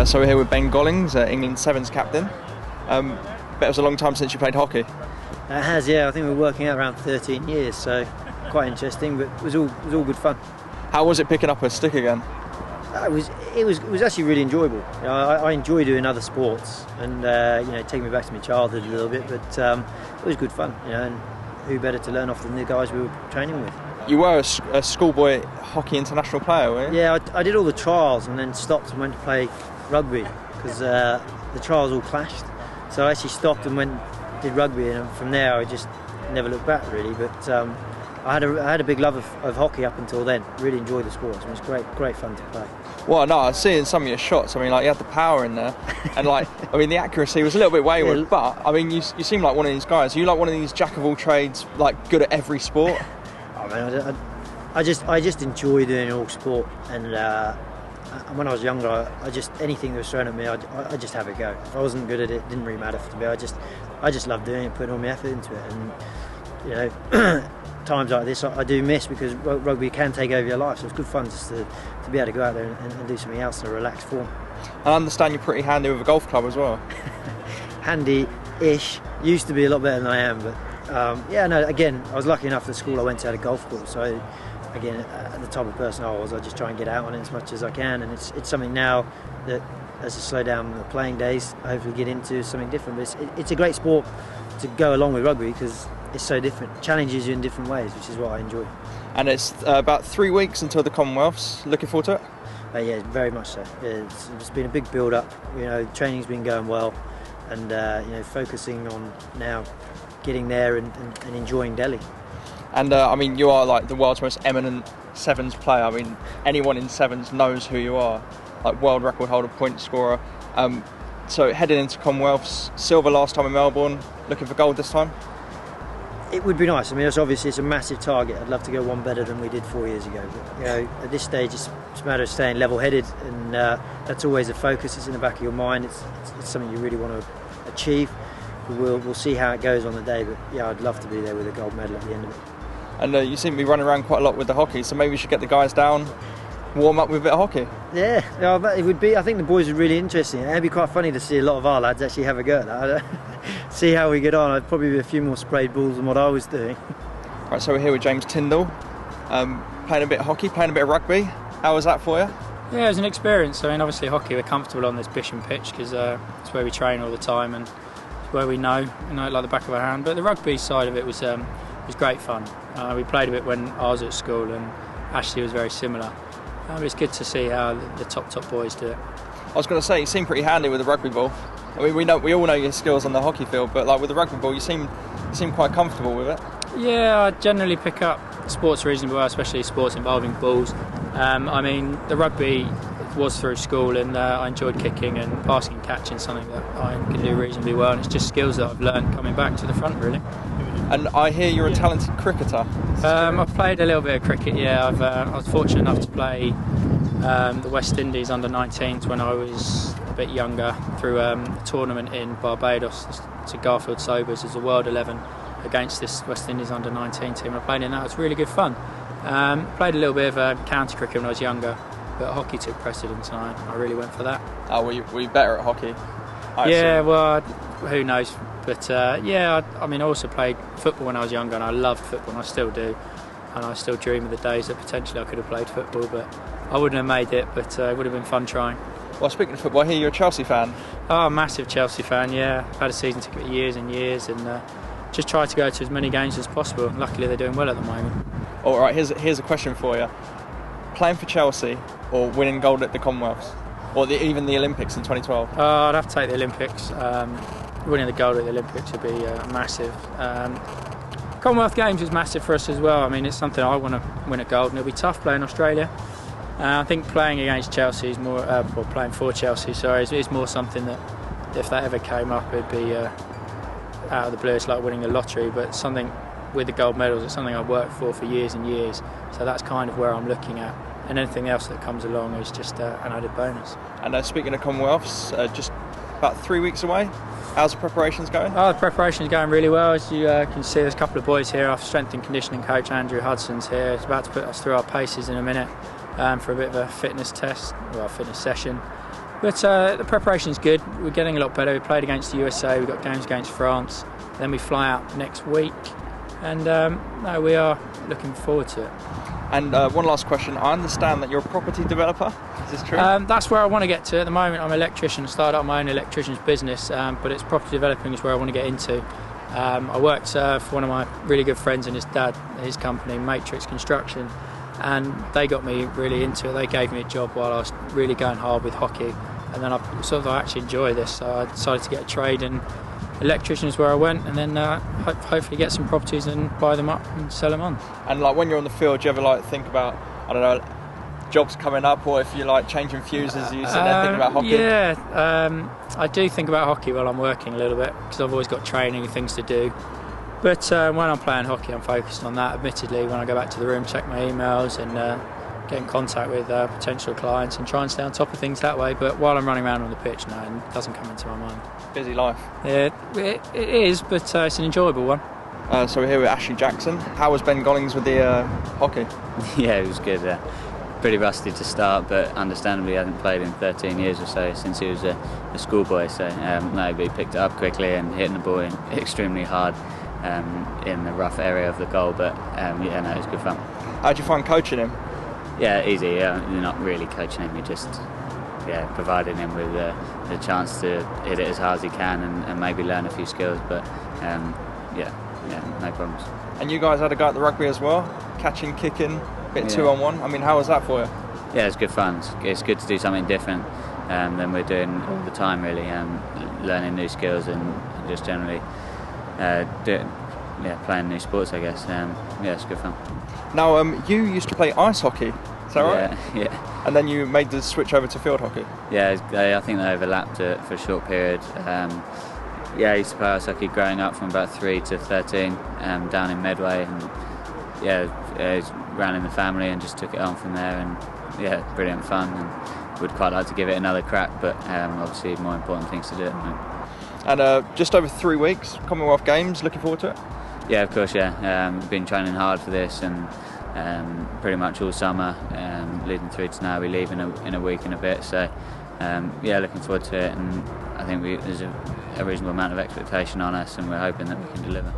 So we're here with Ben Gollings, England Sevens captain. Bet it was a long time since you played hockey. It has, yeah. I think we're working out around 13 years, so quite interesting, but it was all good fun. How was it picking up a stick again? It was actually really enjoyable. You know, I enjoy doing other sports, and taking me back to my childhood a little bit. But it was good fun, you know. And who better to learn off than the guys we were training with? You were a schoolboy hockey international player, were you? Yeah, I did all the trials and then stopped and went to play rugby because the trials all clashed. So I actually stopped and did rugby, and from there I just never looked back really. But I had a big love of hockey up until then. Really enjoyed the sport. It was great fun to play. Well, no, I was seeing some of your shots. I mean, like, you had the power in there, and the accuracy was a little bit wayward. Yeah. But I mean, you seem like one of these guys. Are you like one of these jack of all trades, like good at every sport? I mean, I just enjoy doing all sport, and when I was younger, anything that was thrown at me, I just have a go. If I wasn't good at it, it didn't really matter to me. I just loved doing it, putting all my effort into it, and you know, times like this I do miss because rugby can take over your life. So it's good fun just to be able to go out there and do something else in a relaxed form. I understand you're pretty handy with a golf club as well. Handy-ish. Used to be a lot better than I am, but again, I was lucky enough that school I went to had a golf course. So again, the type of person I was, I just try and get out on it as much as I can, and it's something now that as I slow down the playing days, I hopefully get into something different. But it's a great sport to go along with rugby because it's so different, challenges you in different ways, which is what I enjoy. And it's about 3 weeks until the Commonwealths. Looking forward to it? Yeah, very much so. Yeah, it's been a big build-up. You know, training's been going well, and focusing on now getting there and enjoying Delhi. And I mean, you are like the world's most eminent sevens player. I mean, anyone in sevens knows who you are. Like world record holder, point scorer. So heading into Commonwealths, silver last time in Melbourne. Looking for gold this time? It would be nice. I mean, obviously it's a massive target. I'd love to go one better than we did 4 years ago. But, you know, at this stage, it's a matter of staying level-headed, and that's always a focus. It's in the back of your mind. It's something you really want to achieve. We'll see how it goes on the day. But yeah, I'd love to be there with a gold medal at the end of it. And you seem to be running around quite a lot with the hockey, so maybe we should get the guys down, warm up with a bit of hockey. Yeah, it would be. I think the boys would really interesting. It'd be quite funny to see a lot of our lads actually have a go at that. See how we get on. I'd probably be a few more sprayed balls than what I was doing. Right, so we're here with James Tindle, playing a bit of hockey, playing a bit of rugby. How was that for you? Yeah, it was an experience. I mean, obviously hockey, we're comfortable on this Bisham pitch because it's where we train all the time and it's where we know it like the back of our hand. But the rugby side of it was great fun. We played a bit when I was at school, and Ashley was very similar. It's good to see how the top boys do it. I was going to say, you seem pretty handy with the rugby ball. I mean, we all know your skills on the hockey field, but like with the rugby ball, you seem quite comfortable with it. Yeah, I generally pick up sports reasonably well, especially sports involving balls. I mean, the rugby was through school, and I enjoyed kicking and passing and catching, something that I can do reasonably well, and it's just skills that I've learned coming back to the front, really. And I hear you're a talented cricketer. I've played a little bit of cricket, yeah. I was fortunate enough to play the West Indies under-19s when I was a bit younger through a tournament in Barbados to Garfield Sobers as a World 11 against this West Indies under-19 team. I played in that. It was really good fun. Played a little bit of county cricket when I was younger, but hockey took precedence, and I really went for that. Oh, were you better at hockey? Well, who knows? But I mean, I also played football when I was younger, and I loved football, and I still do. And I still dream of the days that potentially I could have played football, but I wouldn't have made it, but it would have been fun trying. Well, speaking of football, I hear you're a Chelsea fan. Oh, massive Chelsea fan, yeah. I've had a season ticket for years and years, and just try to go to as many games as possible. And luckily, they're doing well at the moment. All right, here's a question for you. Playing for Chelsea or winning gold at the Commonwealths? Or even the Olympics in 2012? I'd have to take the Olympics. Winning the gold at the Olympics would be massive. Commonwealth Games is massive for us as well. I mean, it's something I want to win a gold, and it'll be tough playing Australia. I think playing against Chelsea is more, or playing for Chelsea, sorry, is more something that if that ever came up, it'd be out of the blue. It's like winning the lottery, but something with the gold medals, it's something I've worked for years and years. So that's kind of where I'm looking at. And anything else that comes along is just an added bonus. And speaking of Commonwealths, just about 3 weeks away. How's the preparations going? Oh, the preparation's going really well. As you can see, there's a couple of boys here. Our strength and conditioning coach, Andrew Hudson's here. He's about to put us through our paces in a minute for a bit of a fitness test, well, a fitness session. But the preparation's good. We're getting a lot better. We played against the USA. We've got games against France. Then we fly out next week, and no, we are looking forward to it. And one last question. I understand that you're a property developer. Is this true? That's where I want to get to. At the moment, I'm an electrician. I started up my own electrician's business, but it's property developing is where I want to get into. I worked for one of my really good friends and his dad, his company, Matrix Construction, and they got me really into it. They gave me a job while I was really going hard with hockey, and then I actually enjoy this, so I decided to get a trade, and electrician is where I went, and then hopefully get some properties and buy them up and sell them on. And like when you're on the field, do you ever like think about, I don't know, jobs coming up, or if you're like changing fuses, you sit there thinking about hockey? Yeah, I do think about hockey while I'm working a little bit, because I've always got training and things to do. But when I'm playing hockey, I'm focused on that. Admittedly, when I go back to the room, check my emails and get in contact with potential clients and try and stay on top of things that way. But while I'm running around on the pitch, no, it doesn't come into my mind. Busy life. Yeah, it is, but it's an enjoyable one. So we're here with Ashley Jackson. How was Ben Gollings with the hockey? Yeah, it was good. Pretty rusty to start, but understandably he hasn't played in 13 years or so since he was a schoolboy. So no, he picked it up quickly and hitting the ball in extremely hard in the rough area of the goal. But yeah, no, it was good fun. How'd you find coaching him? Yeah, easy. You're not really coaching him. You're just providing him with the chance to hit it as hard as he can and maybe learn a few skills. But yeah, no problems. And you guys had a go at the rugby as well, catching, kicking, bit 2-on-1. I mean, how was that for you? Yeah, it's good fun. It's good to do something different than we're doing all the time, really. Learning new skills and just generally playing new sports, I guess. Yeah, it's good fun. Now, you used to play ice hockey, is that right? Yeah. And then you made the switch over to field hockey? Yeah, I think they overlapped it for a short period. I used to play ice hockey growing up from about 3 to 13 down in Medway, and ran in the family and just took it on from there, and brilliant fun, and would quite like to give it another crack, but obviously more important things to do at the moment. And just over 3 weeks, Commonwealth Games, looking forward to it? Yeah, of course, been training hard for this, and pretty much all summer, leading through to now. We leave in a week and a bit, so looking forward to it, and I think there's a reasonable amount of expectation on us, and we're hoping that we can deliver.